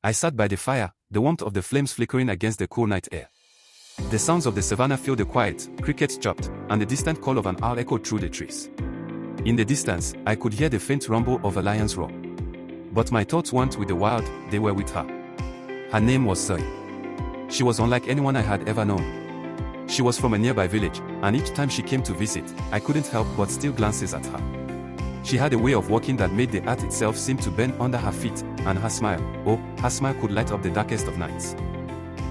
I sat by the fire, the warmth of the flames flickering against the cool night air. The sounds of the savannah filled the quiet, crickets chirped, and the distant call of an owl echoed through the trees. In the distance, I could hear the faint rumble of a lion's roar. But my thoughts weren't with the wild, they were with her. Her name was Zoe. She was unlike anyone I had ever known. She was from a nearby village, and each time she came to visit, I couldn't help but steal glances at her. She had a way of walking that made the earth itself seem to bend under her feet, and her smile, oh, her smile could light up the darkest of nights.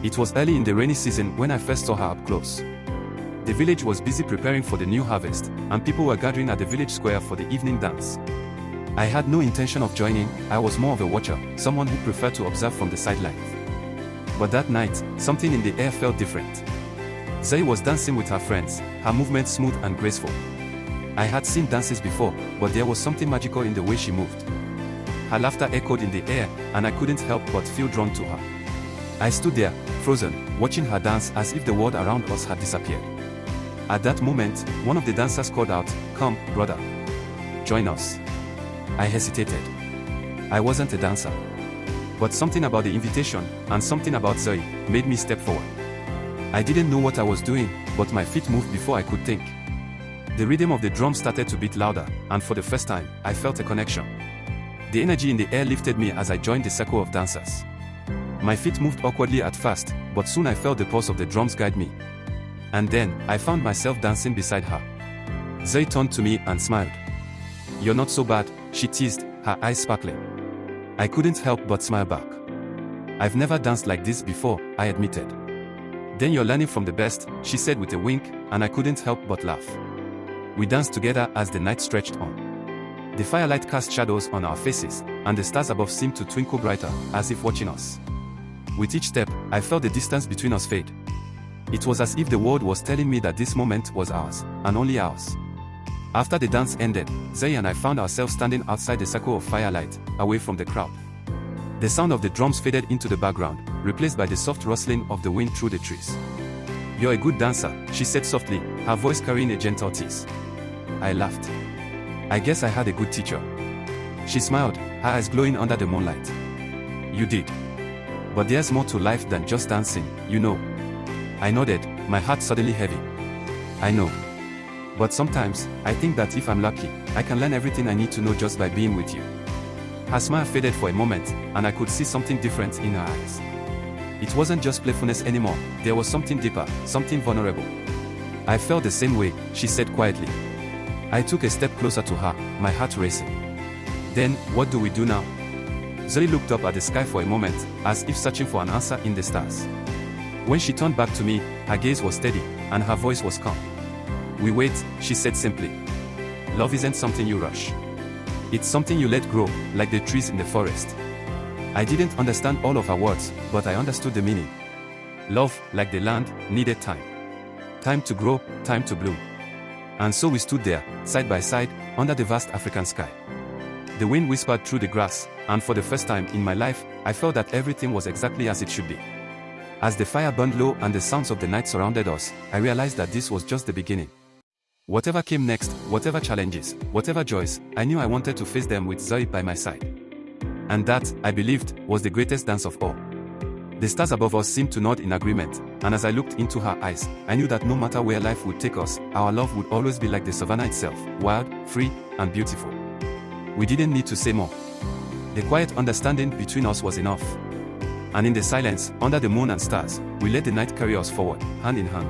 It was early in the rainy season when I first saw her up close. The village was busy preparing for the new harvest, and people were gathering at the village square for the evening dance. I had no intention of joining, I was more of a watcher, someone who preferred to observe from the sidelines. But that night, something in the air felt different. Zoe was dancing with her friends, her movements smooth and graceful. I had seen dances before, but there was something magical in the way she moved. Her laughter echoed in the air, and I couldn't help but feel drawn to her. I stood there, frozen, watching her dance as if the world around us had disappeared. At that moment, one of the dancers called out, "Come, brother. Join us." I hesitated. I wasn't a dancer. But something about the invitation, and something about Zoe, made me step forward. I didn't know what I was doing, but my feet moved before I could think. The rhythm of the drum started to beat louder, and for the first time, I felt a connection. The energy in the air lifted me as I joined the circle of dancers. My feet moved awkwardly at first, but soon I felt the pulse of the drums guide me. And then, I found myself dancing beside her. Zoe turned to me and smiled. "You're not so bad," she teased, her eyes sparkling. I couldn't help but smile back. "I've never danced like this before," I admitted. "Then you're learning from the best," she said with a wink, and I couldn't help but laugh. We danced together as the night stretched on. The firelight cast shadows on our faces, and the stars above seemed to twinkle brighter, as if watching us. With each step, I felt the distance between us fade. It was as if the world was telling me that this moment was ours, and only ours. After the dance ended, Zoe and I found ourselves standing outside the circle of firelight, away from the crowd. The sound of the drums faded into the background, replaced by the soft rustling of the wind through the trees. "You're a good dancer," she said softly, her voice carrying a gentle tease. I laughed. "I guess I had a good teacher." She smiled, her eyes glowing under the moonlight. "You did. But there's more to life than just dancing, you know." I nodded, my heart suddenly heavy. "I know. But sometimes, I think that if I'm lucky, I can learn everything I need to know just by being with you." Her smile faded for a moment, and I could see something different in her eyes. It wasn't just playfulness anymore, there was something deeper, something vulnerable. "I felt the same way," she said quietly. I took a step closer to her, my heart racing. "Then, what do we do now?" Zoe looked up at the sky for a moment, as if searching for an answer in the stars. When she turned back to me, her gaze was steady, and her voice was calm. "We wait," she said simply. "Love isn't something you rush. It's something you let grow, like the trees in the forest." I didn't understand all of her words, but I understood the meaning. Love, like the land, needed time. Time to grow, time to bloom. And so we stood there, side by side, under the vast African sky. The wind whispered through the grass, and for the first time in my life, I felt that everything was exactly as it should be. As the fire burned low and the sounds of the night surrounded us, I realized that this was just the beginning. Whatever came next, whatever challenges, whatever joys, I knew I wanted to face them with Zoe by my side. And that, I believed, was the greatest dance of all. The stars above us seemed to nod in agreement, and as I looked into her eyes, I knew that no matter where life would take us, our love would always be like the savannah itself, wild, free, and beautiful. We didn't need to say more. The quiet understanding between us was enough. And in the silence, under the moon and stars, we let the night carry us forward, hand in hand.